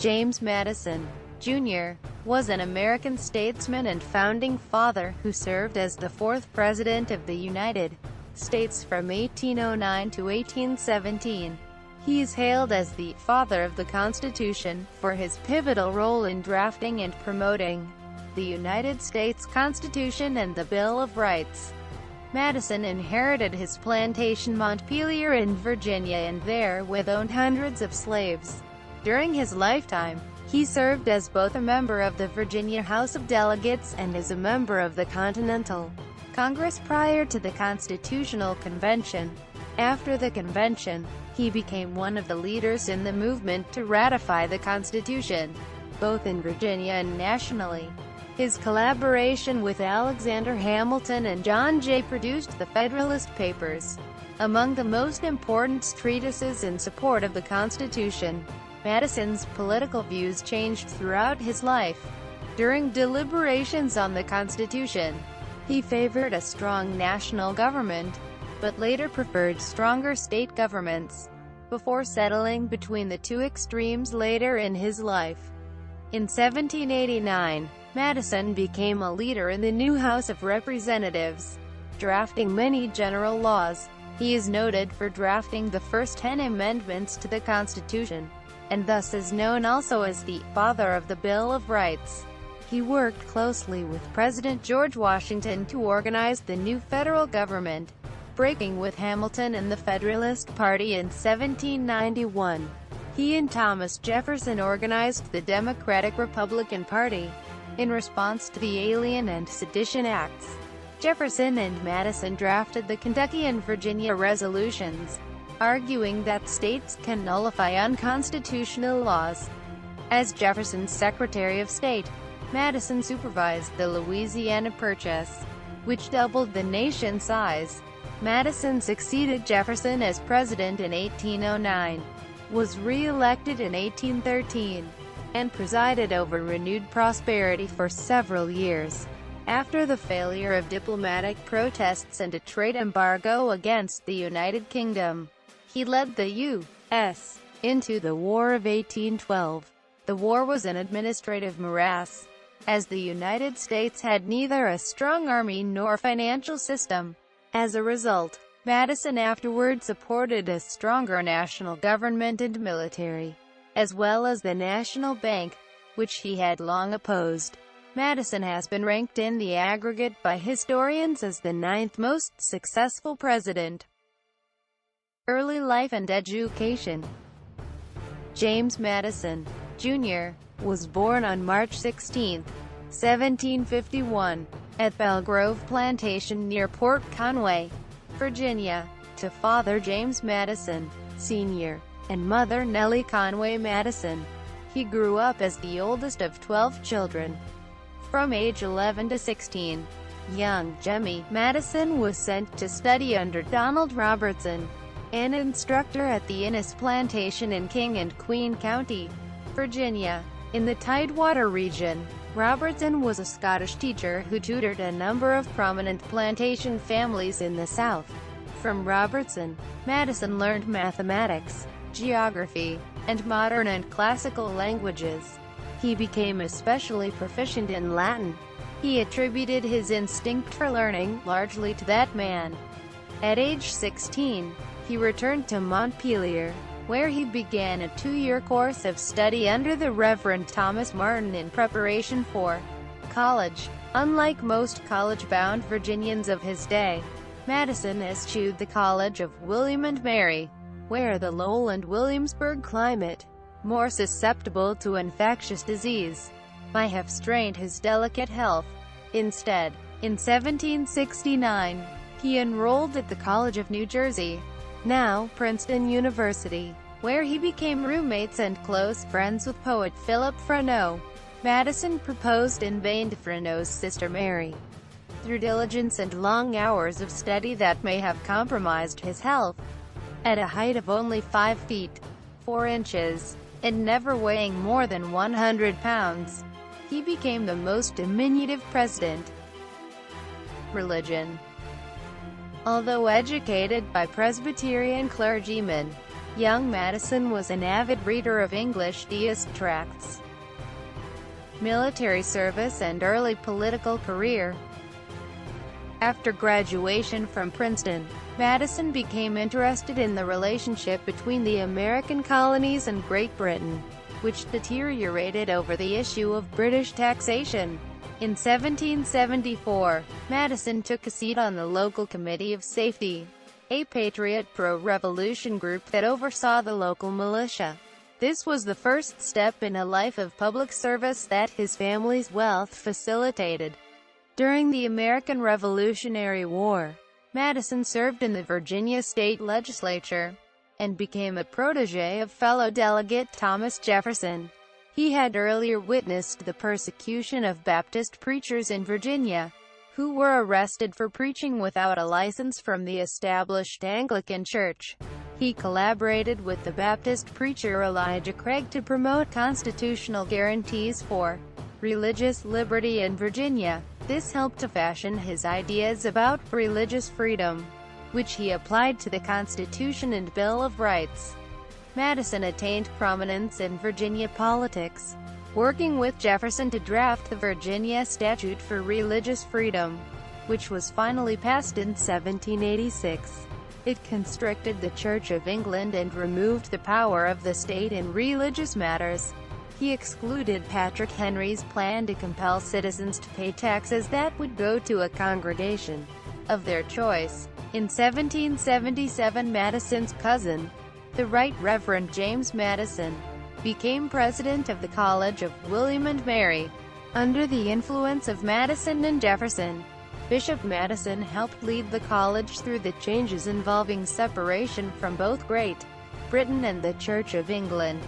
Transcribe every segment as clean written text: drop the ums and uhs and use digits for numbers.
James Madison, Jr., was an American statesman and founding father who served as the fourth President of the United States from 1809 to 1817. He is hailed as the "father of the Constitution" for his pivotal role in drafting and promoting the United States Constitution and the Bill of Rights. Madison inherited his plantation Montpelier in Virginia and therewith owned hundreds of slaves. During his lifetime, he served as both a member of the Virginia House of Delegates and as a member of the Continental Congress prior to the Constitutional Convention. After the convention, he became one of the leaders in the movement to ratify the Constitution, both in Virginia and nationally. His collaboration with Alexander Hamilton and John Jay produced the Federalist Papers, among the most important treatises in support of the Constitution. Madison's political views changed throughout his life. During deliberations on the Constitution, he favored a strong national government, but later preferred stronger state governments, before settling between the two extremes later in his life. In 1789, Madison became a leader in the new House of Representatives, drafting many general laws. He is noted for drafting the first 10 amendments to the Constitution, and thus is known also as the "father of the Bill of Rights." He worked closely with President George Washington to organize the new federal government, breaking with Hamilton and the Federalist Party in 1791. He and Thomas Jefferson organized the Democratic-Republican Party, in response to the Alien and Sedition Acts. Jefferson and Madison drafted the Kentucky and Virginia resolutions, arguing that states can nullify unconstitutional laws. As Jefferson's Secretary of State, Madison supervised the Louisiana Purchase, which doubled the nation's size. Madison succeeded Jefferson as president in 1809, was re-elected in 1813, and presided over renewed prosperity for several years. After the failure of diplomatic protests and a trade embargo against the United Kingdom, he led the U.S. into the War of 1812. The war was an administrative morass, as the United States had neither a strong army nor financial system. As a result, Madison afterward supported a stronger national government and military, as well as the National Bank, which he had long opposed. Madison has been ranked in the aggregate by historians as the 9th most successful president. Early life and education. James Madison, Jr., was born on March 16, 1751, at Belgrove Plantation near Port Conway, Virginia, to Father James Madison, Sr., and Mother Nellie Conway Madison. He grew up as the oldest of 12 children. From age 11 to 16, young Jemmy Madison was sent to study under Donald Robertson, an instructor at the Innis Plantation in King and Queen County, Virginia, in the Tidewater region. Robertson was a Scottish teacher who tutored a number of prominent plantation families in the South. From Robertson, Madison learned mathematics, geography, and modern and classical languages. He became especially proficient in Latin. He attributed his instinct for learning largely to that man. At age 16, he returned to Montpelier, where he began a 2-year course of study under the Reverend Thomas Martin in preparation for college. Unlike most college-bound Virginians of his day, Madison eschewed the College of William and Mary, where the lowland Williamsburg climate, more susceptible to infectious disease, might have strained his delicate health. Instead, in 1769, he enrolled at the College of New Jersey, now Princeton University, where he became roommates and close friends with poet Philip Freneau. Madison proposed in vain to Freneau's sister Mary. Through diligence and long hours of study that may have compromised his health, at a height of only 5 feet, 4 inches, and never weighing more than 100 pounds, he became the most diminutive president. Religion. Although educated by Presbyterian clergymen, Young Madison was an avid reader of English deist tracts. Military service and early political career. After graduation from Princeton, Madison became interested in the relationship between the American colonies and Great Britain, which deteriorated over the issue of British taxation. In 1774, Madison took a seat on the local Committee of Safety, a patriot pro-revolution group that oversaw the local militia. This was the first step in a life of public service that his family's wealth facilitated. During the American Revolutionary War, Madison served in the Virginia state legislature, and became a protege of fellow delegate Thomas Jefferson. He had earlier witnessed the persecution of Baptist preachers in Virginia, who were arrested for preaching without a license from the established Anglican Church. He collaborated with the Baptist preacher Elijah Craig to promote constitutional guarantees for religious liberty in Virginia. This helped to fashion his ideas about religious freedom, which he applied to the Constitution and Bill of Rights. Madison attained prominence in Virginia politics, working with Jefferson to draft the Virginia Statute for Religious Freedom, which was finally passed in 1786. It constricted the Church of England and removed the power of the state in religious matters. He excluded Patrick Henry's plan to compel citizens to pay taxes that would go to a congregation of their choice. In 1777, Madison's cousin, the Right Reverend James Madison, became president of the College of William and Mary. Under the influence of Madison and Jefferson, Bishop Madison helped lead the college through the changes involving separation from both Great Britain and the Church of England.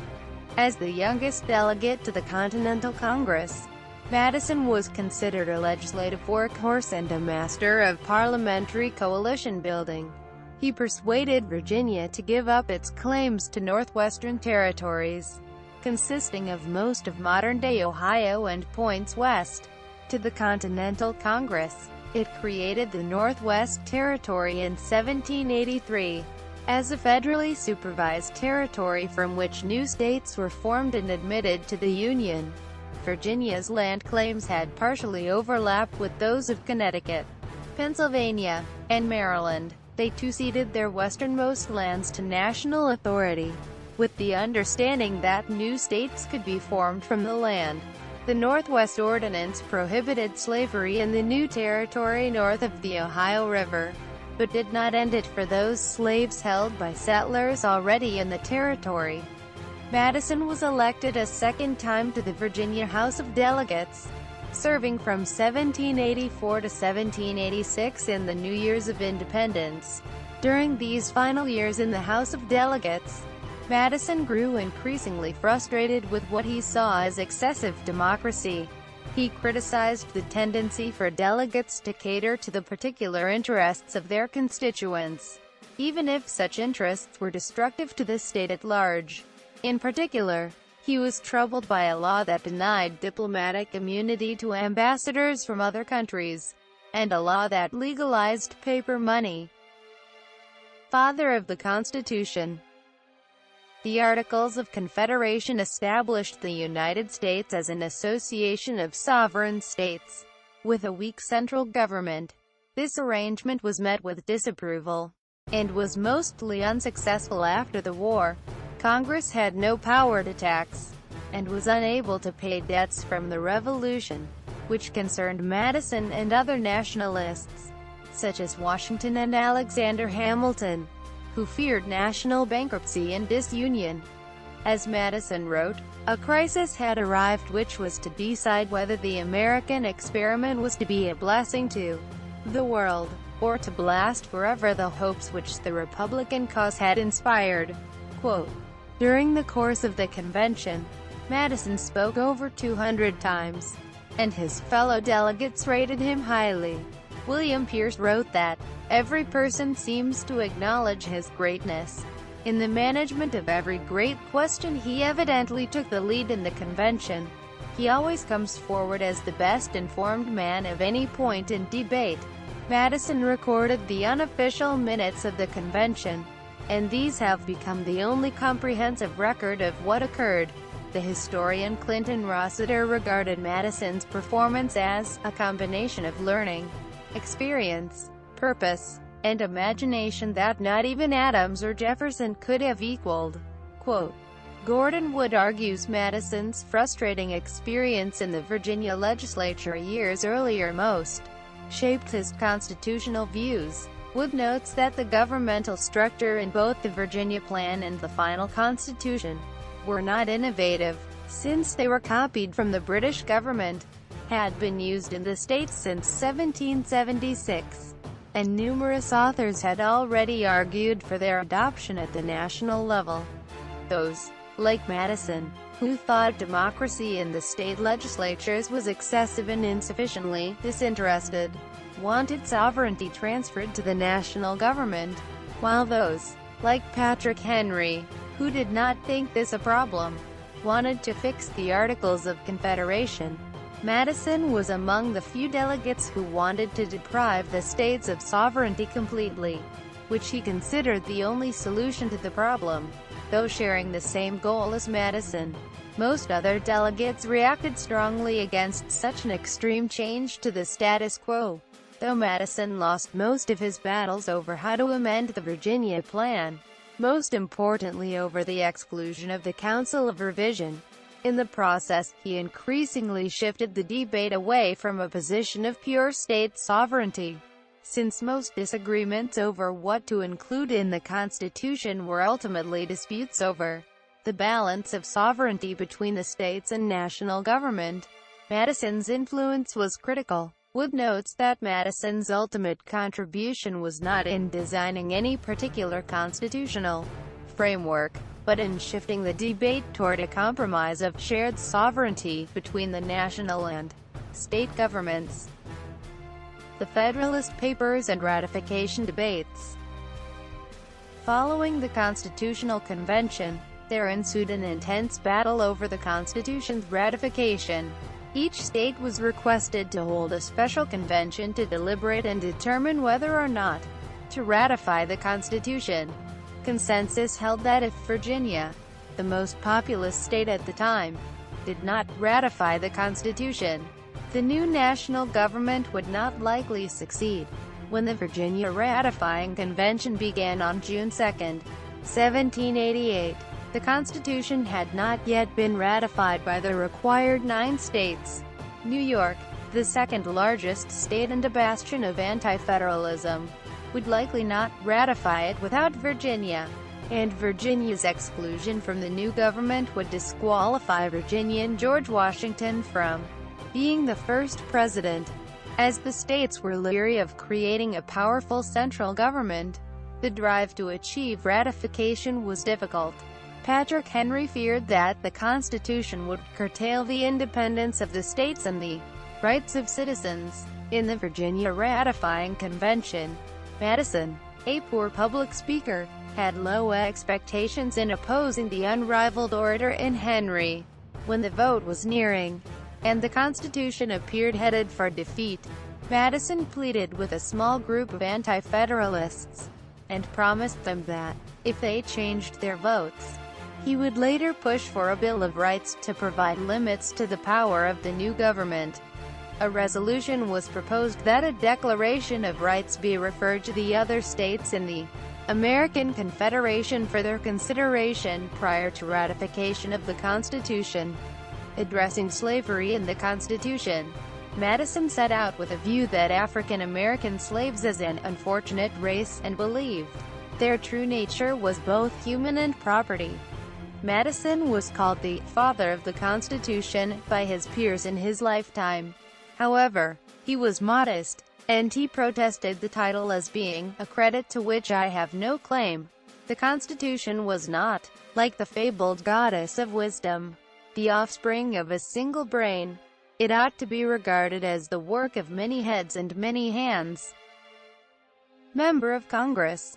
As the youngest delegate to the Continental Congress, Madison was considered a legislative workhorse and a master of parliamentary coalition building. He persuaded Virginia to give up its claims to northwestern territories, consisting of most of modern-day Ohio and points west, to the Continental Congress. It created the Northwest Territory in 1783. As a federally supervised territory from which new states were formed and admitted to the Union, Virginia's land claims had partially overlapped with those of Connecticut, Pennsylvania, and Maryland. They too ceded their westernmost lands to national authority, with the understanding that new states could be formed from the land. The Northwest Ordinance prohibited slavery in the new territory north of the Ohio River, but did not end it for those slaves held by settlers already in the territory. Madison was elected a second time to the Virginia House of Delegates, serving from 1784 to 1786 in the new years of independence. During these final years in the House of Delegates, Madison grew increasingly frustrated with what he saw as excessive democracy. He criticized the tendency for delegates to cater to the particular interests of their constituents, even if such interests were destructive to the state at large. In particular, he was troubled by a law that denied diplomatic immunity to ambassadors from other countries, and a law that legalized paper money. Father of the Constitution. The Articles of Confederation established the United States as an association of sovereign states, with a weak central government. This arrangement was met with disapproval, and was mostly unsuccessful after the war. Congress had no power to tax, and was unable to pay debts from the Revolution, which concerned Madison and other nationalists, such as Washington and Alexander Hamilton, who feared national bankruptcy and disunion. As Madison wrote, a crisis had arrived which was to decide whether the American experiment was to be a blessing to the world, or to blast forever the hopes which the Republican cause had inspired. Quote, during the course of the convention, Madison spoke over 200 times, and his fellow delegates rated him highly. William Pierce wrote that, every person seems to acknowledge his greatness. In the management of every great question he evidently took the lead in the convention. He always comes forward as the best informed man of any point in debate. Madison recorded the unofficial minutes of the convention, and these have become the only comprehensive record of what occurred. The historian Clinton Rossiter regarded Madison's performance as a combination of learning, experience, purpose, and imagination that not even Adams or Jefferson could have equaled. Quote, Gordon Wood argues Madison's frustrating experience in the Virginia legislature years earlier most shaped his constitutional views. Wood notes that the governmental structure in both the Virginia Plan and the final Constitution were not innovative, since they were copied from the British government, had been used in the states since 1776, and numerous authors had already argued for their adoption at the national level. Those, like Madison, who thought democracy in the state legislatures was excessive and insufficiently disinterested, wanted sovereignty transferred to the national government, while those, like Patrick Henry, who did not think this a problem, wanted to fix the Articles of Confederation. Madison was among the few delegates who wanted to deprive the states of sovereignty completely, which he considered the only solution to the problem. Though sharing the same goal as Madison, most other delegates reacted strongly against such an extreme change to the status quo. Though Madison lost most of his battles over how to amend the Virginia Plan, most importantly over the exclusion of the Council of Revision, in the process, he increasingly shifted the debate away from a position of pure state sovereignty. Since most disagreements over what to include in the Constitution were ultimately disputes over the balance of sovereignty between the states and national government, Madison's influence was critical. Wood notes that Madison's ultimate contribution was not in designing any particular constitutional framework, but in shifting the debate toward a compromise of shared sovereignty between the national and state governments. The Federalist Papers and ratification debates. Following the Constitutional Convention, there ensued an intense battle over the Constitution's ratification. Each state was requested to hold a special convention to deliberate and determine whether or not to ratify the Constitution. Consensus held that if Virginia, the most populous state at the time, did not ratify the Constitution, the new national government would not likely succeed. When the Virginia Ratifying Convention began on June 2, 1788, the Constitution had not yet been ratified by the required 9 states. New York, the second largest state and a bastion of anti-federalism, would likely not ratify it without Virginia, and Virginia's exclusion from the new government would disqualify Virginian George Washington from being the first president. As the states were leery of creating a powerful central government, the drive to achieve ratification was difficult. Patrick Henry feared that the Constitution would curtail the independence of the states and the rights of citizens. In the Virginia Ratifying Convention, Madison, a poor public speaker, had low expectations in opposing the unrivaled orator in Henry. When the vote was nearing, and the Constitution appeared headed for defeat, Madison pleaded with a small group of anti-federalists, and promised them that, if they changed their votes, he would later push for a Bill of Rights to provide limits to the power of the new government. A resolution was proposed that a Declaration of Rights be referred to the other states in the American Confederation for their consideration prior to ratification of the Constitution. Addressing slavery in the Constitution, Madison set out with a view that African American slaves as an unfortunate race, and believed their true nature was both human and property. Madison was called the "father of the Constitution" by his peers in his lifetime. However, he was modest, and he protested the title as being a credit to which I have no claim. The Constitution was not, like the fabled goddess of wisdom, the offspring of a single brain. It ought to be regarded as the work of many heads and many hands. Member of Congress.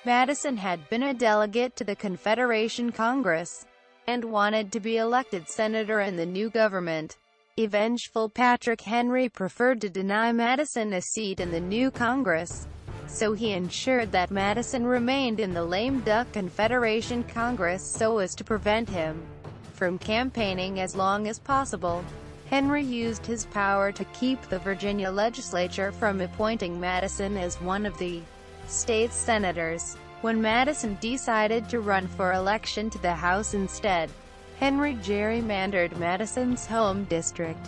Madison had been a delegate to the Confederation Congress, and wanted to be elected senator in the new government. A vengeful Patrick Henry preferred to deny Madison a seat in the new Congress, so he ensured that Madison remained in the lame duck Confederation Congress so as to prevent him from campaigning as long as possible. Henry used his power to keep the Virginia legislature from appointing Madison as one of the state's senators. When Madison decided to run for election to the House instead, Henry gerrymandered Madison's home district,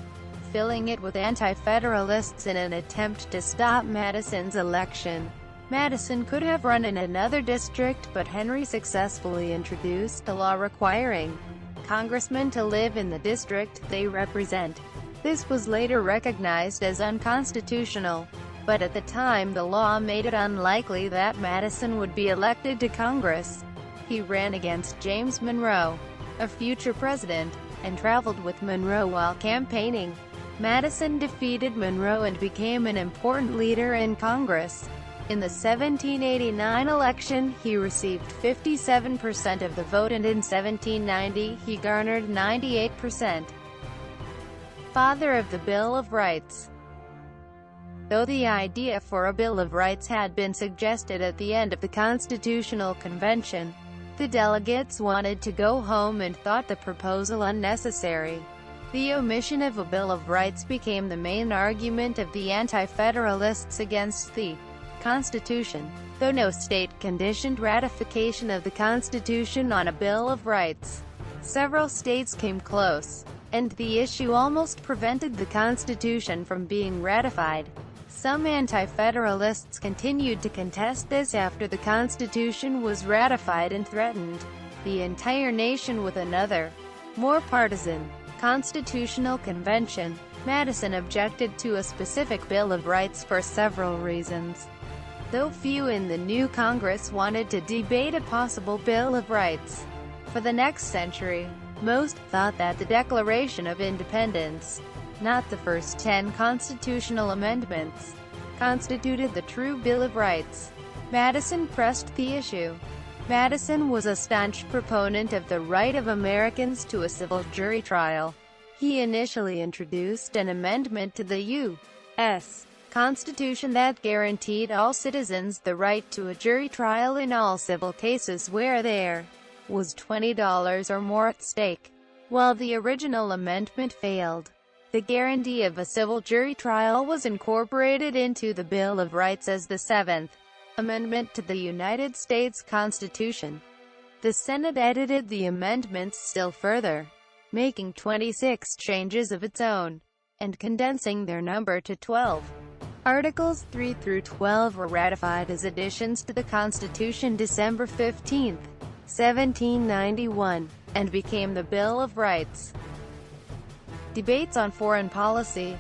filling it with anti-federalists in an attempt to stop Madison's election. Madison could have run in another district, but Henry successfully introduced a law requiring congressmen to live in the district they represent. This was later recognized as unconstitutional, but at the time the law made it unlikely that Madison would be elected to Congress. He ran against James Monroe, a future president, and traveled with Monroe while campaigning. Madison defeated Monroe and became an important leader in Congress. In the 1789 election, he received 57% of the vote, and in 1790, he garnered 98%. Father of the Bill of Rights. Though the idea for a Bill of Rights had been suggested at the end of the Constitutional Convention, the delegates wanted to go home and thought the proposal unnecessary. The omission of a Bill of Rights became the main argument of the Anti-Federalists against the Constitution. Though no state conditioned ratification of the Constitution on a Bill of Rights, several states came close, and the issue almost prevented the Constitution from being ratified. Some anti-federalists continued to contest this after the Constitution was ratified and threatened the entire nation with another, more partisan, Constitutional Convention. Madison objected to a specific Bill of Rights for several reasons. Though few in the new Congress wanted to debate a possible Bill of Rights for the next century, most thought that the Declaration of Independence, not the first 10 constitutional amendments, constituted the true Bill of Rights. Madison pressed the issue. Madison was a staunch proponent of the right of Americans to a civil jury trial. He initially introduced an amendment to the U.S. Constitution that guaranteed all citizens the right to a jury trial in all civil cases where there was $20 or more at stake. While the original amendment failed, the guarantee of a civil jury trial was incorporated into the Bill of Rights as the Seventh Amendment to the United States Constitution. The Senate edited the amendments still further, making 26 changes of its own, and condensing their number to 12. Articles 3 through 12 were ratified as additions to the Constitution December 15, 1791, and became the Bill of Rights. Debates on foreign policy.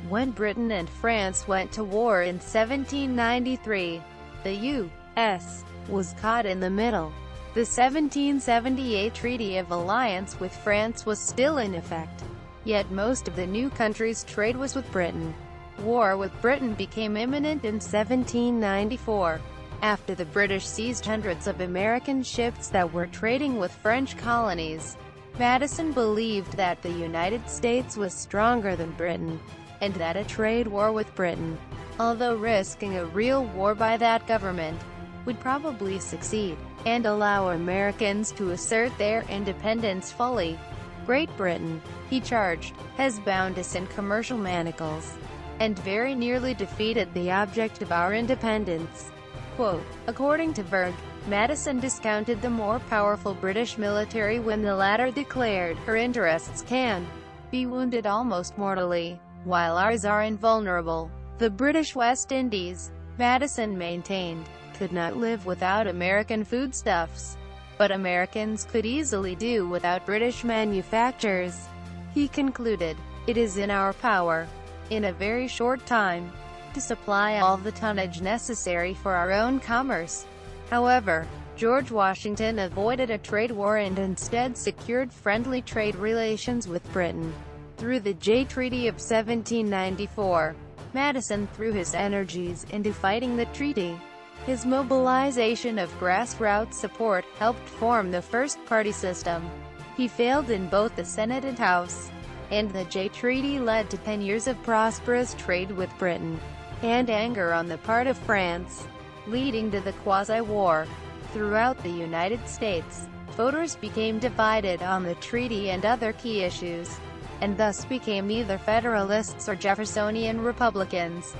When Britain and France went to war in 1793, the U.S. was caught in the middle. The 1778 Treaty of Alliance with France was still in effect, yet most of the new country's trade was with Britain. War with Britain became imminent in 1794, after the British seized hundreds of American ships that were trading with French colonies. Madison believed that the United States was stronger than Britain, and that a trade war with Britain, although risking a real war by that government, would probably succeed, and allow Americans to assert their independence fully. Great Britain, he charged, has bound us in commercial manacles, and very nearly defeated the object of our independence. Quote, according to Berg, Madison discounted the more powerful British military when the latter declared, her interests can be wounded almost mortally, while ours are invulnerable. The British West Indies, Madison maintained, could not live without American foodstuffs, but Americans could easily do without British manufactures. He concluded, it is in our power, in a very short time, to supply all the tonnage necessary for our own commerce. However, George Washington avoided a trade war and instead secured friendly trade relations with Britain. Through the Jay Treaty of 1794, Madison threw his energies into fighting the treaty. His mobilization of grassroots support helped form the first party system. He failed in both the Senate and House, and the Jay Treaty led to 10 years of prosperous trade with Britain. and anger on the part of France, leading to the quasi-war. Throughout the United States, voters became divided on the treaty and other key issues, and thus became either Federalists or Jeffersonian Republicans.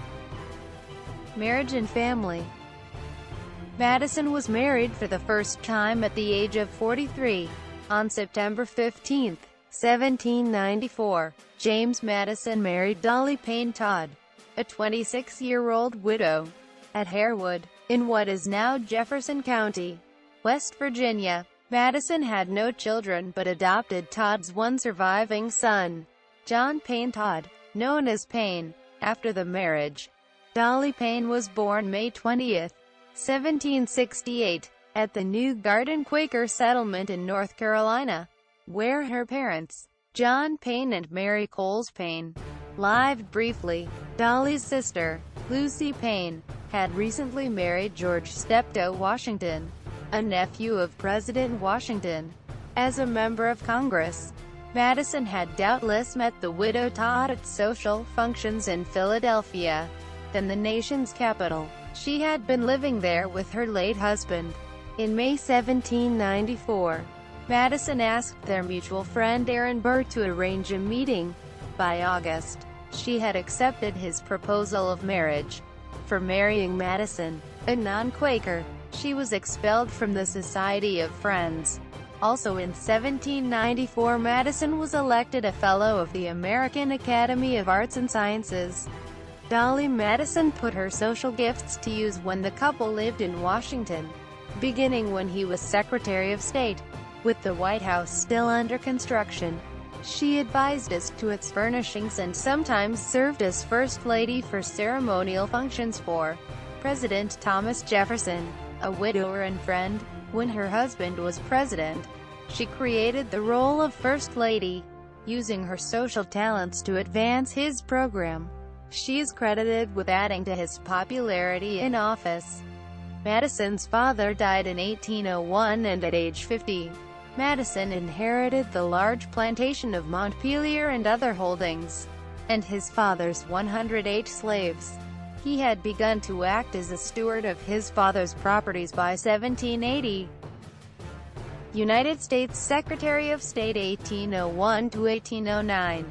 Marriage and family. Madison was married for the first time at the age of 43. On September 15, 1794, James Madison married Dolly Payne Todd, a 26-year-old widow, at Harewood, in what is now Jefferson County, West Virginia. Madison had no children but adopted Todd's one surviving son, John Payne Todd, known as Payne, after the marriage. Dolly Payne was born May 20, 1768, at the New Garden Quaker settlement in North Carolina, where her parents, John Payne and Mary Coles Payne, lived briefly. Dolly's sister, Lucy Payne, had recently married George Steptoe Washington, a nephew of President Washington. As a member of Congress, Madison had doubtless met the widow Todd at social functions in Philadelphia, then the nation's capital. She had been living there with her late husband. In May 1794, Madison asked their mutual friend Aaron Burr to arrange a meeting. By August, she had accepted his proposal of marriage. For marrying Madison, a non-Quaker, she was expelled from the Society of Friends. Also in 1794, Madison was elected a Fellow of the American Academy of Arts and Sciences. Dolly Madison put her social gifts to use when the couple lived in Washington, beginning when he was Secretary of State. With the White House still under construction, she advised as to its furnishings and sometimes served as First Lady for ceremonial functions for President Thomas Jefferson, a widower and friend. When her husband was president, she created the role of First Lady, using her social talents to advance his program. She is credited with adding to his popularity in office. Madison's father died in 1801 and at age 50. Madison inherited the large plantation of Montpelier and other holdings, and his father's 108 slaves. He had begun to act as a steward of his father's properties by 1780. United States Secretary of State 1801 to 1809.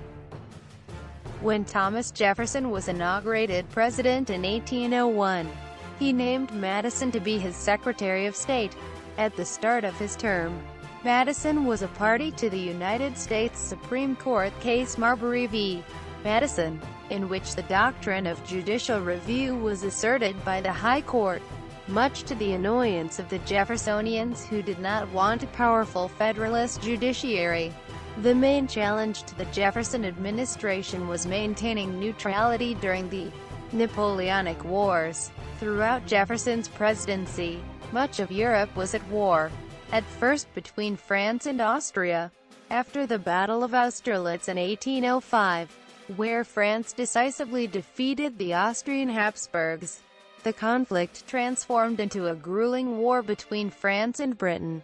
When Thomas Jefferson was inaugurated president in 1801, he named Madison to be his Secretary of State. At the start of his term, Madison was a party to the United States Supreme Court case Marbury v. Madison, in which the doctrine of judicial review was asserted by the High Court, much to the annoyance of the Jeffersonians who did not want a powerful Federalist judiciary. The main challenge to the Jefferson administration was maintaining neutrality during the Napoleonic Wars. Throughout Jefferson's presidency, much of Europe was at war, at first between France and Austria. After the Battle of Austerlitz in 1805, where France decisively defeated the Austrian Habsburgs, the conflict transformed into a grueling war between France and Britain.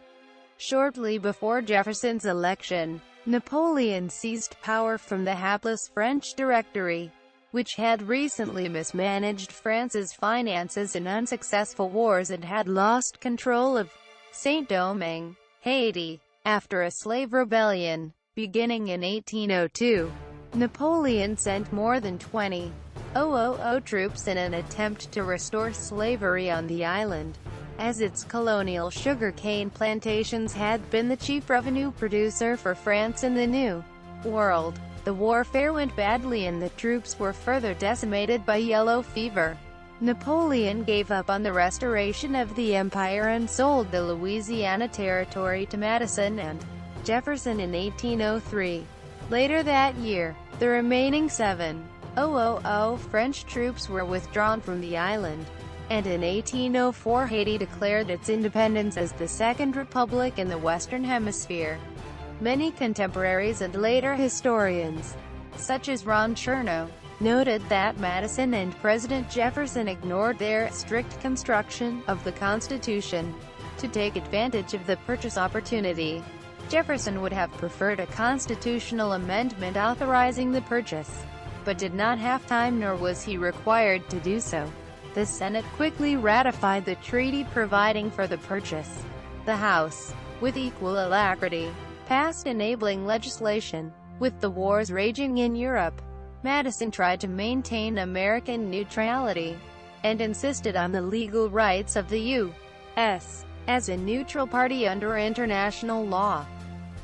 Shortly before Jefferson's election, Napoleon seized power from the hapless French Directory, which had recently mismanaged France's finances in unsuccessful wars and had lost control of Saint-Domingue, Haiti, after a slave rebellion. Beginning in 1802, Napoleon sent more than 20,000 troops in an attempt to restore slavery on the island, as its colonial sugar-cane plantations had been the chief revenue producer for France in the New World. The warfare went badly and the troops were further decimated by yellow fever. Napoleon gave up on the restoration of the empire and sold the Louisiana Territory to Madison and Jefferson in 1803. Later that year, the remaining 7,000 French troops were withdrawn from the island, and in 1804 Haiti declared its independence as the Second Republic in the Western Hemisphere. Many contemporaries and later historians, such as Ron Chernow, noted that Madison and President Jefferson ignored their strict construction of the Constitution to take advantage of the purchase opportunity. Jefferson would have preferred a constitutional amendment authorizing the purchase. but did not have time, nor was he required to do so. The Senate quickly ratified the treaty providing for the purchase. The House, with equal alacrity, passed enabling legislation. With the wars raging in Europe, Madison tried to maintain American neutrality, and insisted on the legal rights of the U.S. as a neutral party under international law.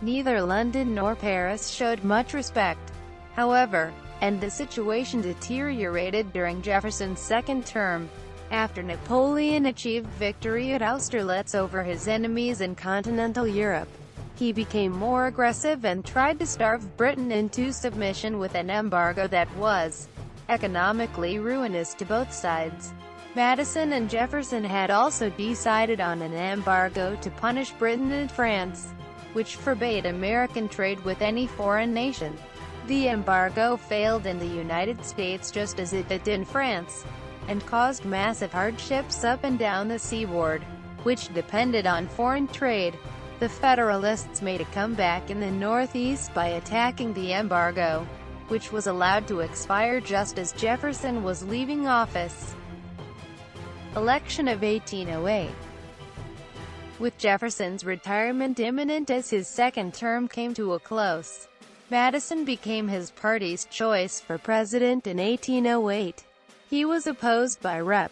Neither London nor Paris showed much respect, however, and the situation deteriorated during Jefferson's second term. After Napoleon achieved victory at Austerlitz over his enemies in continental Europe, he became more aggressive and tried to starve Britain into submission with an embargo that was economically ruinous to both sides. Madison and Jefferson had also decided on an embargo to punish Britain and France, which forbade American trade with any foreign nation. The embargo failed in the United States just as it did in France, and caused massive hardships up and down the seaboard, which depended on foreign trade. The Federalists made a comeback in the Northeast by attacking the embargo, which was allowed to expire just as Jefferson was leaving office. Election of 1808. With Jefferson's retirement imminent as his second term came to a close, Madison became his party's choice for president in 1808. He was opposed by Rep.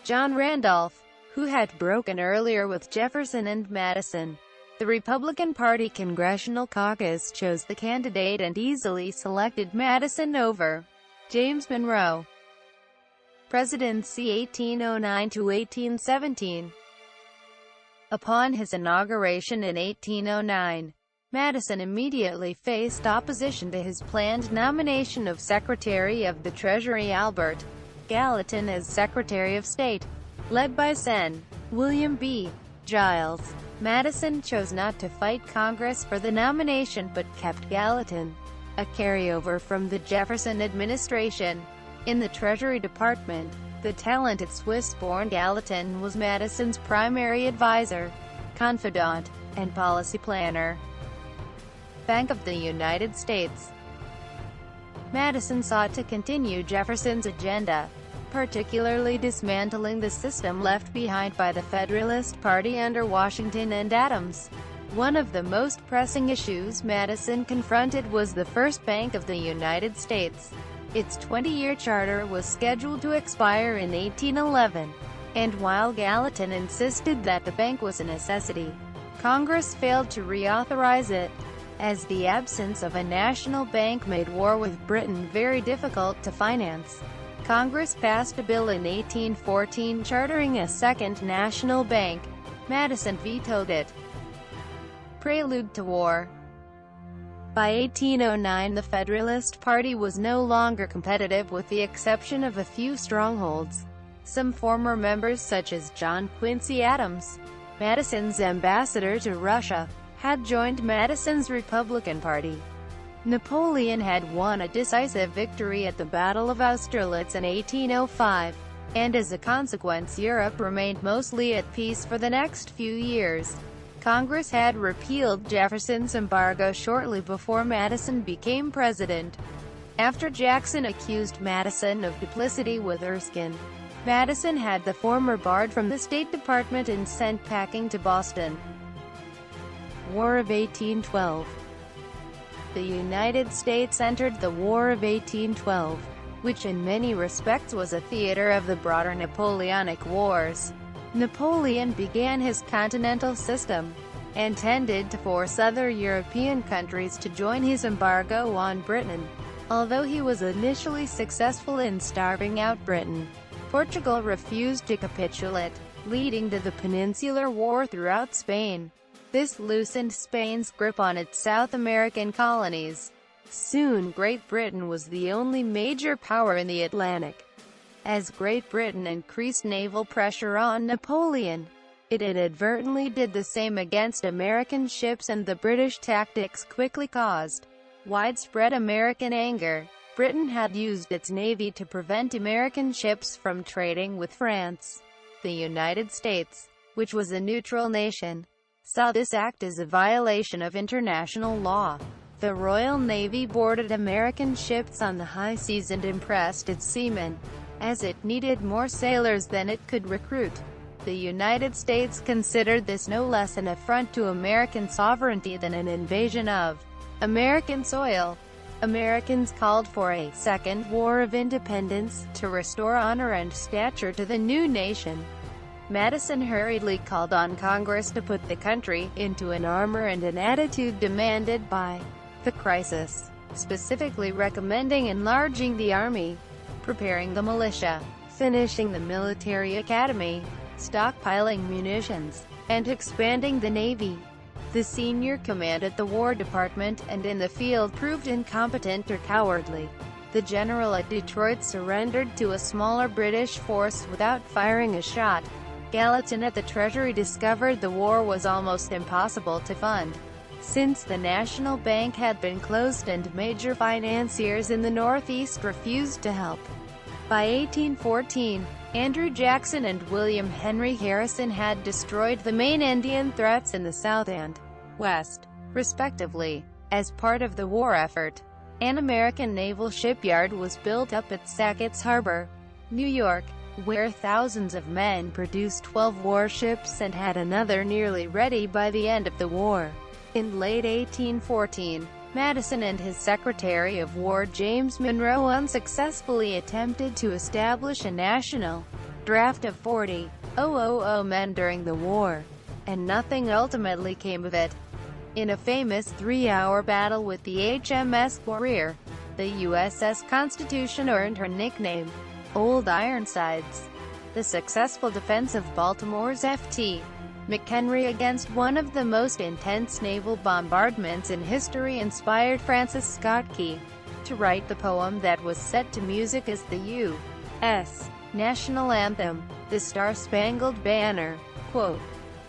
John Randolph, who had broken earlier with Jefferson and Madison. The Republican Party Congressional Caucus chose the candidate and easily selected Madison over James Monroe. Presidency 1809 to 1817. Upon his inauguration in 1809, Madison immediately faced opposition to his planned nomination of Secretary of the Treasury Albert Gallatin as Secretary of State, led by Sen. William B. Giles. Madison chose not to fight Congress for the nomination but kept Gallatin, a carryover from the Jefferson administration. In the Treasury Department, the talented Swiss-born Gallatin was Madison's primary advisor, confidant, and policy planner. Bank of the United States. Madison sought to continue Jefferson's agenda, particularly dismantling the system left behind by the Federalist Party under Washington and Adams. One of the most pressing issues Madison confronted was the First Bank of the United States. Its 20-year charter was scheduled to expire in 1811, and while Gallatin insisted that the bank was a necessity, Congress failed to reauthorize it, as the absence of a national bank made war with Britain very difficult to finance. Congress passed a bill in 1814 chartering a second national bank. Madison vetoed it. Prelude to war. By 1809 the Federalist Party was no longer competitive with the exception of a few strongholds. Some former members such as John Quincy Adams, Madison's ambassador to Russia, had joined Madison's Republican Party. Napoleon had won a decisive victory at the Battle of Austerlitz in 1805, and as a consequence Europe remained mostly at peace for the next few years. Congress had repealed Jefferson's embargo shortly before Madison became president. After Jackson accused Madison of duplicity with Erskine, Madison had the former barred from the State Department and sent packing to Boston. War of 1812. The United States entered the War of 1812, which in many respects was a theater of the broader Napoleonic Wars. Napoleon began his continental system, and tended to force other European countries to join his embargo on Britain. Although he was initially successful in starving out Britain, Portugal refused to capitulate, leading to the Peninsular War throughout Spain. This loosened Spain's grip on its South American colonies. Soon Great Britain was the only major power in the Atlantic. As Great Britain increased naval pressure on Napoleon, it inadvertently did the same against American ships, and the British tactics quickly caused widespread American anger. Britain had used its navy to prevent American ships from trading with France. The United States, which was a neutral nation, saw this act as a violation of international law. The Royal Navy boarded American ships on the high seas and impressed its seamen, as it needed more sailors than it could recruit. The United States considered this no less an affront to American sovereignty than an invasion of American soil. Americans called for a second War of Independence, to restore honor and stature to the new nation. Madison hurriedly called on Congress to put the country into an armor and an attitude demanded by the crisis, specifically recommending enlarging the army, preparing the militia, finishing the military academy, stockpiling munitions, and expanding the Navy. The senior command at the War Department and in the field proved incompetent or cowardly. The general at Detroit surrendered to a smaller British force without firing a shot. Gallatin at the Treasury discovered the war was almost impossible to fund, since the National Bank had been closed and major financiers in the Northeast refused to help. By 1814, Andrew Jackson and William Henry Harrison had destroyed the main Indian threats in the South and West, respectively. As part of the war effort, an American naval shipyard was built up at Sackett's Harbor, New York, where thousands of men produced 12 warships and had another nearly ready by the end of the war. In late 1814, Madison and his Secretary of War James Monroe unsuccessfully attempted to establish a national draft of 40,000 men during the war, and nothing ultimately came of it. In a famous 3-hour battle with the HMS Warrior, the USS Constitution earned her nickname, Old Ironsides. The successful defense of Baltimore's Ft. McHenry against one of the most intense naval bombardments in history inspired Francis Scott Key to write the poem that was set to music as the U.S. national anthem, the Star-Spangled Banner. Quote,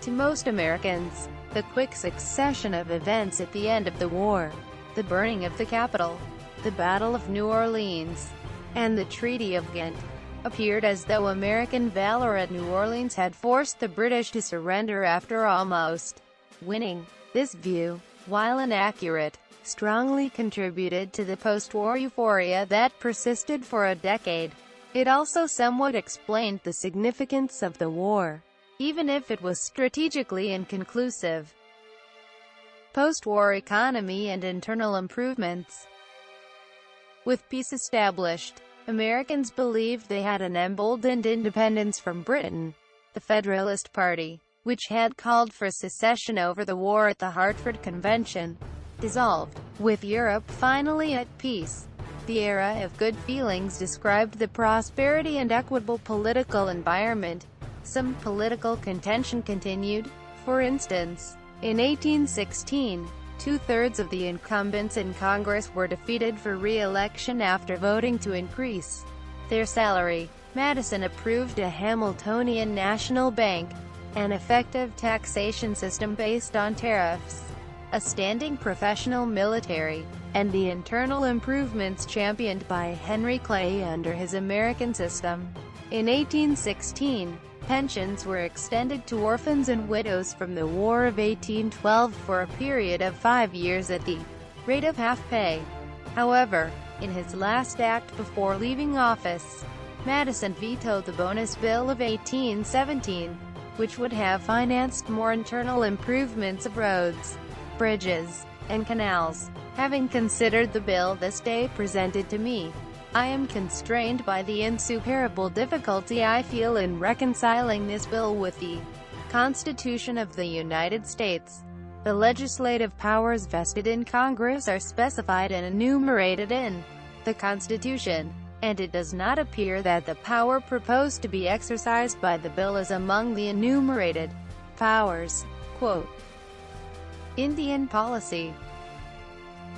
"To most Americans, the quick succession of events at the end of the war, the burning of the Capitol, the Battle of New Orleans, and the Treaty of Ghent, appeared as though American valor at New Orleans had forced the British to surrender after almost winning." This view, while inaccurate, strongly contributed to the post-war euphoria that persisted for a decade. It also somewhat explained the significance of the war, even if it was strategically inconclusive. Post-war economy and internal improvements. With peace established, Americans believed they had an emboldened independence from Britain. The Federalist Party, which had called for secession over the war at the Hartford Convention, dissolved. With Europe finally at peace, the era of good feelings described the prosperity and equitable political environment. Some political contention continued. For instance, in 1816, 2/3 of the incumbents in Congress were defeated for re-election after voting to increase their salary. Madison approved a Hamiltonian national bank, an effective taxation system based on tariffs, a standing professional military, and the internal improvements championed by Henry Clay under his American system. In 1816, pensions were extended to orphans and widows from the War of 1812 for a period of 5 years at the rate of half pay. However, in his last act before leaving office, Madison vetoed the bonus bill of 1817, which would have financed more internal improvements of roads, bridges, and canals. "Having considered the bill this day presented to me, I am constrained by the insuperable difficulty I feel in reconciling this bill with the Constitution of the United States. The legislative powers vested in Congress are specified and enumerated in the Constitution, and it does not appear that the power proposed to be exercised by the bill is among the enumerated powers." Quote, Indian policy.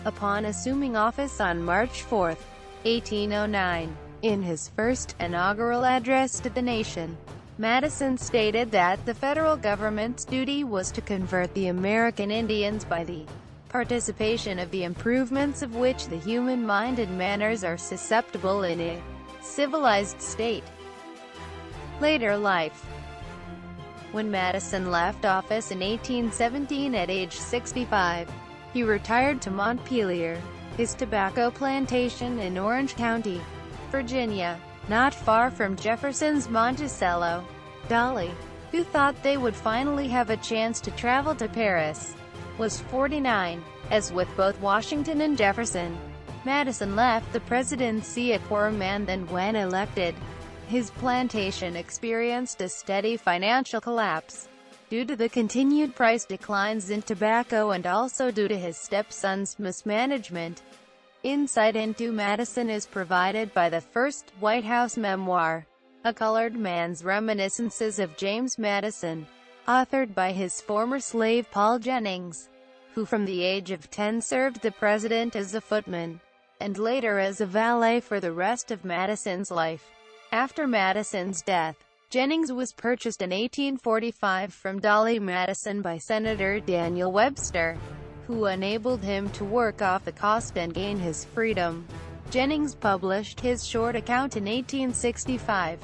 Upon assuming office on March 4, 1809, in his first inaugural address to the nation, Madison stated that the federal government's duty was to convert the American Indians by the participation of the improvements of which the human mind and manners are susceptible in a civilized state. Later life. When Madison left office in 1817 at age 65, he retired to Montpelier, his tobacco plantation in Orange County, Virginia, not far from Jefferson's Monticello. Dolly, who thought they would finally have a chance to travel to Paris, was 49. As with both Washington and Jefferson, Madison left the presidency a poorer man than when elected. His plantation experienced a steady financial collapse due to the continued price declines in tobacco and also due to his stepson's mismanagement. Insight into Madison is provided by the first White House memoir, A Colored Man's Reminiscences of James Madison, authored by his former slave Paul Jennings, who from the age of 10 served the president as a footman, and later as a valet for the rest of Madison's life. After Madison's death, Jennings was purchased in 1845 from Dolly Madison by Senator Daniel Webster, who enabled him to work off the cost and gain his freedom. Jennings published his short account in 1865.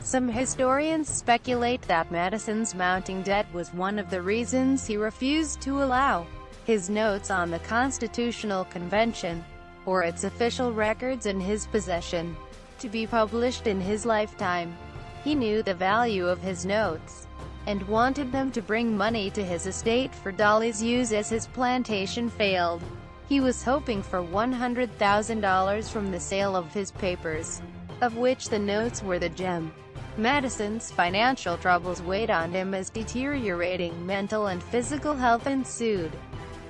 Some historians speculate that Madison's mounting debt was one of the reasons he refused to allow his notes on the Constitutional Convention, or its official records in his possession, to be published in his lifetime. He knew the value of his notes, and wanted them to bring money to his estate for Dolly's use as his plantation failed. He was hoping for $100,000 from the sale of his papers, of which the notes were the gem. Madison's financial troubles weighed on him as deteriorating mental and physical health ensued.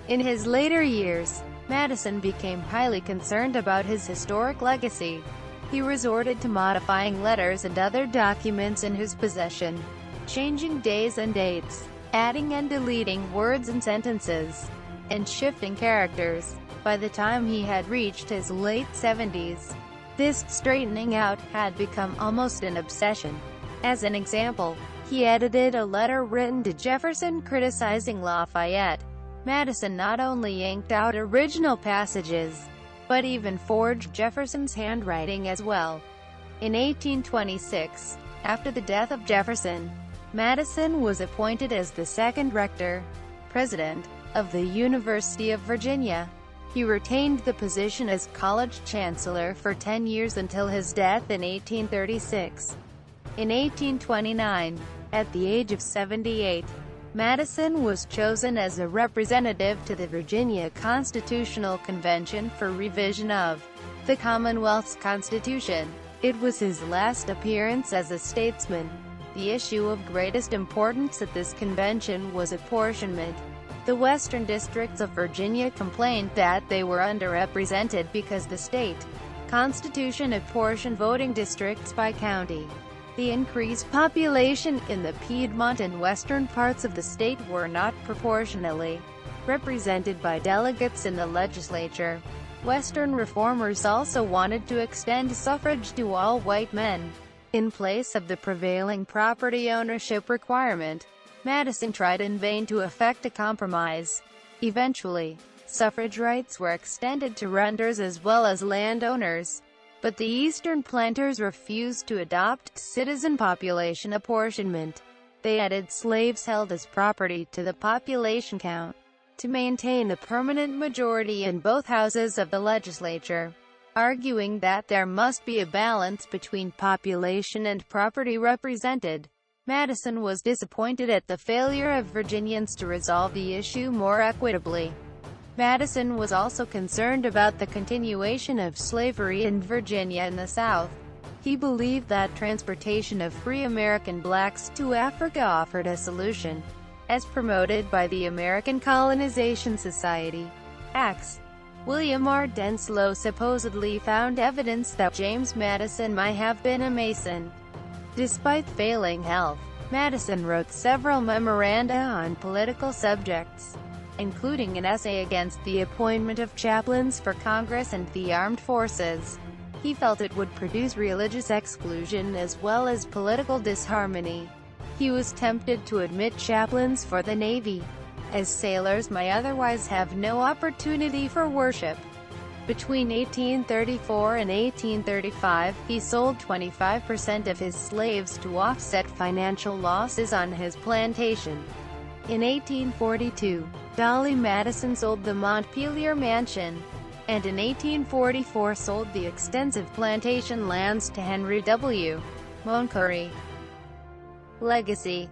In his later years, Madison became highly concerned about his historic legacy. He resorted to modifying letters and other documents in his possession, changing days and dates, adding and deleting words and sentences, and shifting characters. By the time he had reached his late 70s, this straightening out had become almost an obsession. As an example, he edited a letter written to Jefferson criticizing Lafayette. Madison not only yanked out original passages, but even forged Jefferson's handwriting as well. In 1826, after the death of Jefferson, Madison was appointed as the second rector, president, of the University of Virginia. He retained the position as college chancellor for 10 years until his death in 1836. In 1829, at the age of 78, Madison was chosen as a representative to the Virginia Constitutional Convention for revision of the Commonwealth's Constitution. It was his last appearance as a statesman. The issue of greatest importance at this convention was apportionment. The western districts of Virginia complained that they were underrepresented because the state constitution apportioned voting districts by county. The increased population in the Piedmont and western parts of the state were not proportionally represented by delegates in the legislature. Western reformers also wanted to extend suffrage to all white men, in place of the prevailing property ownership requirement. Madison tried in vain to effect a compromise. Eventually, suffrage rights were extended to renters as well as landowners, but the eastern planters refused to adopt citizen population apportionment. They added slaves held as property to the population count to maintain a permanent majority in both houses of the legislature, arguing that there must be a balance between population and property represented. Madison was disappointed at the failure of Virginians to resolve the issue more equitably. Madison was also concerned about the continuation of slavery in Virginia and the South. He believed that transportation of free American blacks to Africa offered a solution, as promoted by the American Colonization Society. Acts. William R. Denslow supposedly found evidence that James Madison might have been a Mason. Despite failing health, Madison wrote several memoranda on political subjects, including an essay against the appointment of chaplains for Congress and the armed forces. He felt it would produce religious exclusion as well as political disharmony. He was tempted to admit chaplains for the Navy, as sailors might otherwise have no opportunity for worship. Between 1834 and 1835, he sold 25% of his slaves to offset financial losses on his plantation. In 1842, Dolly Madison sold the Montpelier mansion, and in 1844 sold the extensive plantation lands to Henry W. Montpelier. Legacy.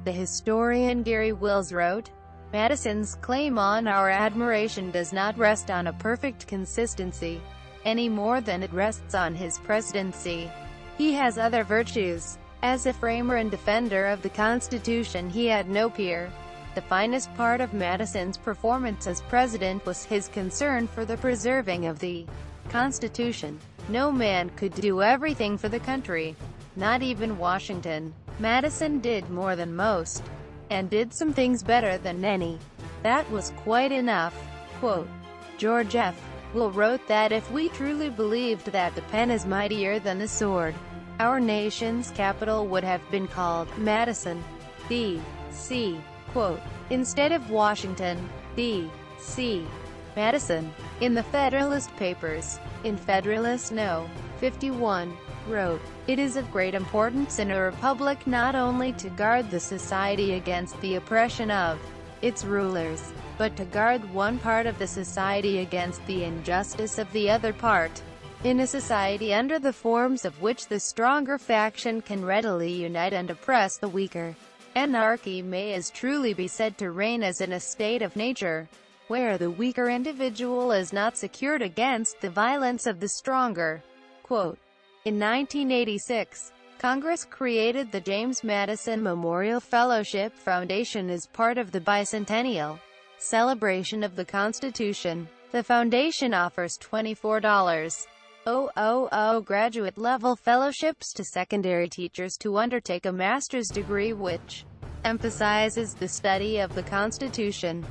The historian Gary Wills wrote, "Madison's claim on our admiration does not rest on a perfect consistency, any more than it rests on his presidency. He has other virtues. As a framer and defender of the Constitution he had no peer. The finest part of Madison's performance as president was his concern for the preserving of the Constitution. No man could do everything for the country, not even Washington. Madison did more than most, and did some things better than any. That was quite enough." Quote. George F. Will wrote that if we truly believed that the pen is mightier than the sword, our nation's capital would have been called Madison, D.C. Quote. Instead of Washington, D.C. Madison, in the Federalist Papers, in Federalist No. 51, wrote, "It is of great importance in a republic not only to guard the society against the oppression of its rulers, but to guard one part of the society against the injustice of the other part. In a society under the forms of which the stronger faction can readily unite and oppress the weaker, anarchy may as truly be said to reign as in a state of nature, where the weaker individual is not secured against the violence of the stronger." Quote. In 1986, Congress created the James Madison Memorial Fellowship Foundation as part of the bicentennial celebration of the Constitution. The foundation offers $24,000 graduate-level fellowships to secondary teachers to undertake a master's degree which emphasizes the study of the Constitution.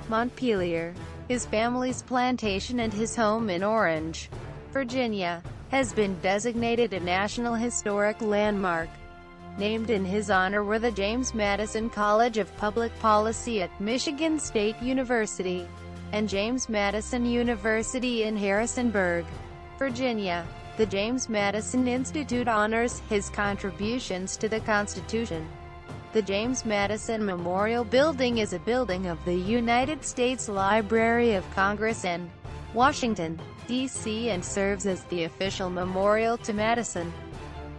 Montpelier, his family's plantation and his home in Orange, Virginia, has been designated a National Historic Landmark. Named in his honor were the James Madison College of Public Policy at Michigan State University, and James Madison University in Harrisonburg, Virginia. The James Madison Institute honors his contributions to the Constitution. The James Madison Memorial Building is a building of the United States Library of Congress in Washington, D.C. and serves as the official memorial to Madison.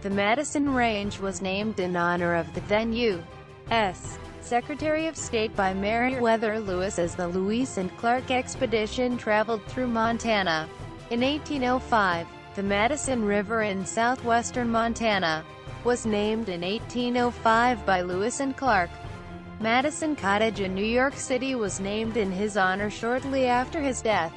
The Madison Range was named in honor of the then U.S. Secretary of State by Meriwether Lewis as the Lewis and Clark expedition traveled through Montana. In 1805, the Madison River in southwestern Montana was named in 1805 by Lewis and Clark. Madison Cottage in New York City was named in his honor shortly after his death.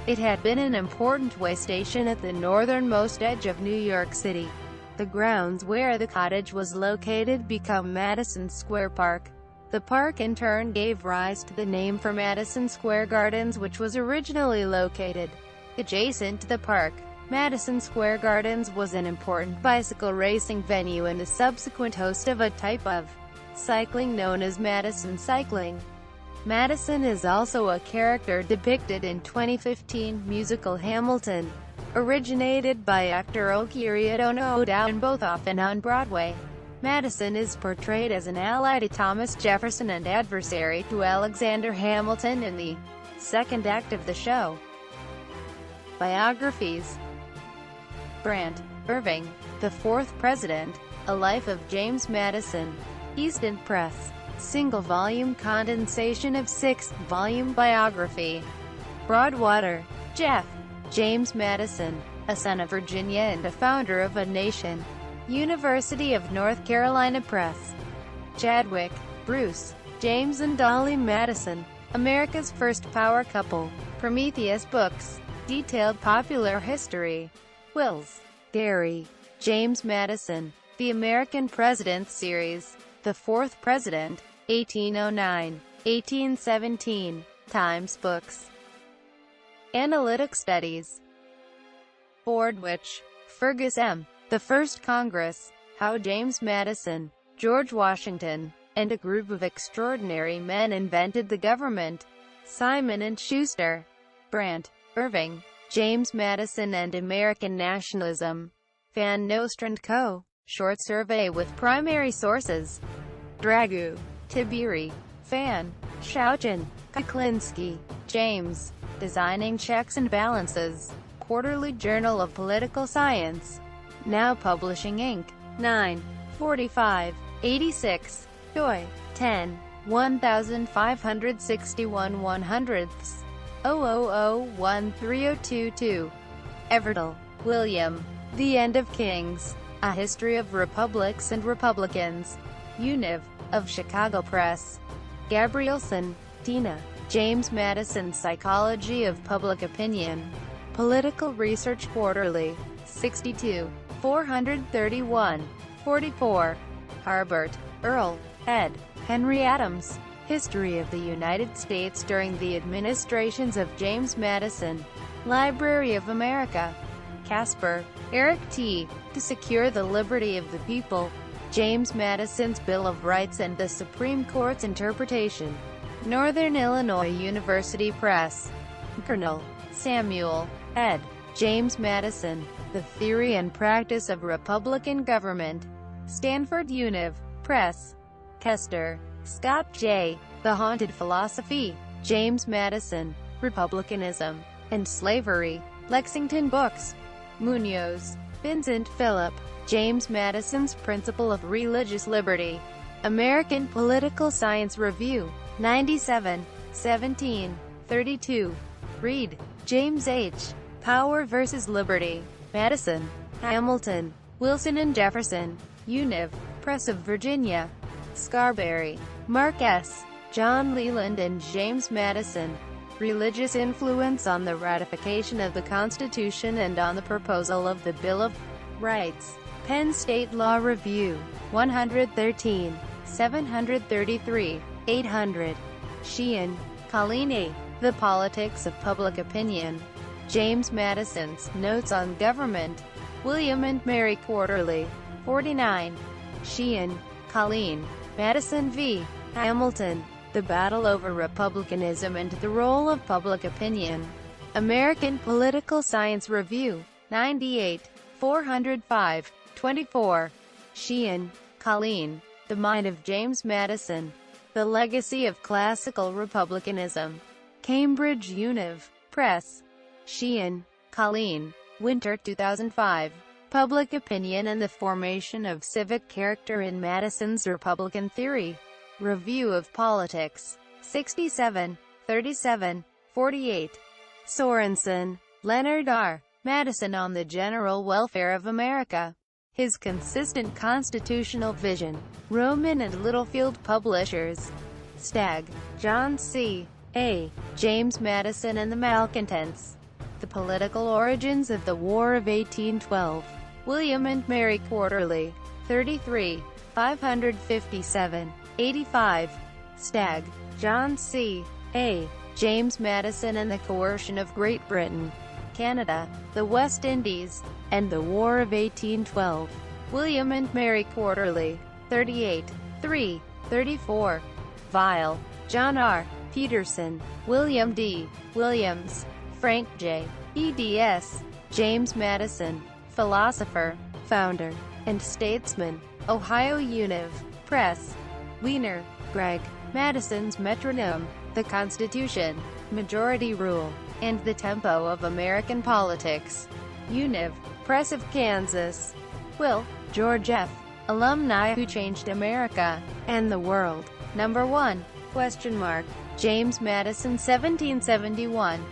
It had been an important way station at the northernmost edge of New York City. The grounds where the cottage was located became Madison Square Park. The park in turn gave rise to the name for Madison Square Gardens, which was originally located adjacent to the park. Madison Square Gardens was an important bicycle racing venue and a subsequent host of a type of cycling known as Madison cycling. Madison is also a character depicted in 2015 musical Hamilton, originated by actor Okirie and both often on Broadway. Madison is portrayed as an ally to Thomas Jefferson and adversary to Alexander Hamilton in the second act of the show. Biographies. Brant, Irving, The Fourth President, A Life of James Madison. Easton Press. Single-volume condensation of sixth-volume biography. Broadwater, Jeff. James Madison, a son of Virginia and a founder of a nation. University of North Carolina Press. Chadwick, Bruce. James and Dolly Madison, America's First Power Couple. Prometheus Books. Detailed Popular History. Wills, Gary. James Madison, The American Presidents Series. The Fourth President, 1809-1817. Times Books. Analytic Studies. Fordwich, Fergus M. The First Congress, How James Madison, George Washington, and a Group of Extraordinary Men Invented the Government. Simon & Schuster. Brant, Irving, James Madison and American Nationalism. Van Nostrand Co. Short Survey with Primary Sources. Dragoo, Tiberi, Fan, Schauchen, Kuklinski, James. Designing Checks and Balances. Quarterly Journal of Political Science. Now Publishing Inc. 9. 45. 86. Doi. 10. 1561 100ths. 00013022. Everdell, William. The End of Kings. A History of Republics and Republicans. Univ. Of Chicago Press. Gabrielson, Tina. James Madison Psychology of Public Opinion. Political Research Quarterly. 62. 431. 44. Harbert, Earl, ed. Henry Adams. History of the United States during the administrations of James Madison. Library of America. Casper, Eric T. To Secure the Liberty of the People. James Madison's Bill of Rights and the Supreme Court's Interpretation. Northern Illinois University Press. Colonel Samuel, ed. James Madison. The Theory and Practice of Republican Government. Stanford Univ. Press. Kester, Scott J. The Haunted Philosophy. James Madison. Republicanism and Slavery. Lexington Books. Munoz, Vincent Philip. James Madison's Principle of Religious Liberty. American Political Science Review. 97. 17. 32. Reed, James H. Power versus Liberty. Madison, Hamilton, Wilson and Jefferson. Univ. Press of Virginia. Scarberry, Mark S. John Leland and James Madison. Religious Influence on the Ratification of the Constitution and on the Proposal of the Bill of Rights. Penn State Law Review. 113. 733. 800. Sheehan, Colleen A. The Politics of Public Opinion. James Madison's Notes on Government. William and Mary Quarterly. 49. Sheehan, Colleen. Madison v. Hamilton. The Battle Over Republicanism and the Role of Public Opinion. American Political Science Review. 98. 405. 24. Sheehan, Colleen. The Mind of James Madison. The Legacy of Classical Republicanism. Cambridge Univ. Press. Sheehan, Colleen. Winter 2005. Public Opinion and the Formation of Civic Character in Madison's Republican Theory. Review of Politics. 67. 37. 48. Sorensen, Leonard R. Madison on the General Welfare of America. His Consistent Constitutional Vision. Rowman and Littlefield Publishers. Stagg, John C. A. James Madison and the Malcontents. The Political Origins of the War of 1812. William and Mary Quarterly. 33. 557. 85. Stagg, John C. A. James Madison and the Coercion of Great Britain, Canada, the West Indies, and the War of 1812. William and Mary Quarterly. 38. 3. 34. Vile, John R. Peterson, William D. Williams, Frank J. eds. James Madison, Philosopher, Founder, and Statesman. Ohio Univ. Press. Wiener, Greg. Madison's Metronome, The Constitution, Majority Rule, and the Tempo of American Politics. Univ. Press of Kansas. Will, George F. Alumni Who Changed America and the World. Number 1. James Madison 1771.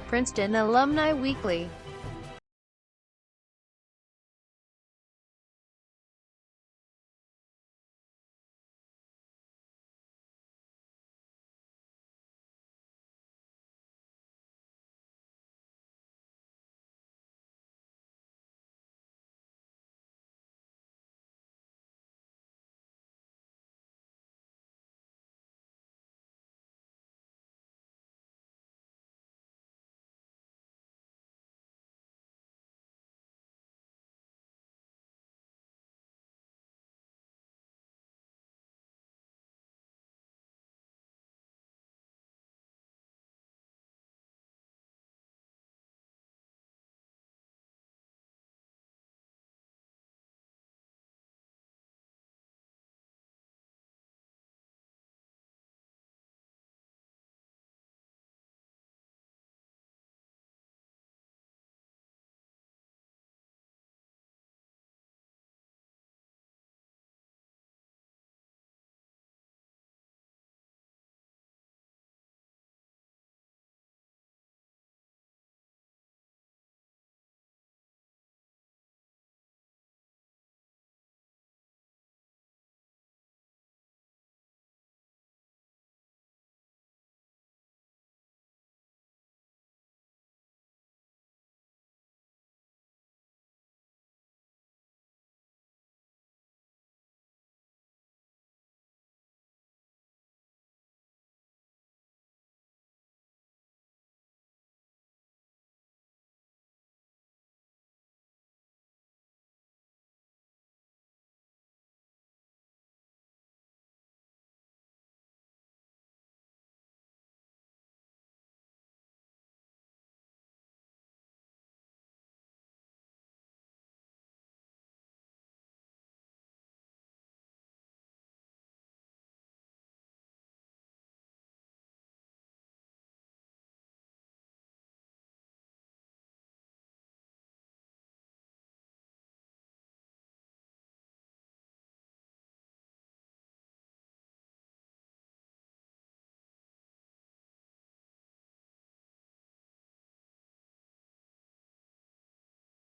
Princeton Alumni Weekly.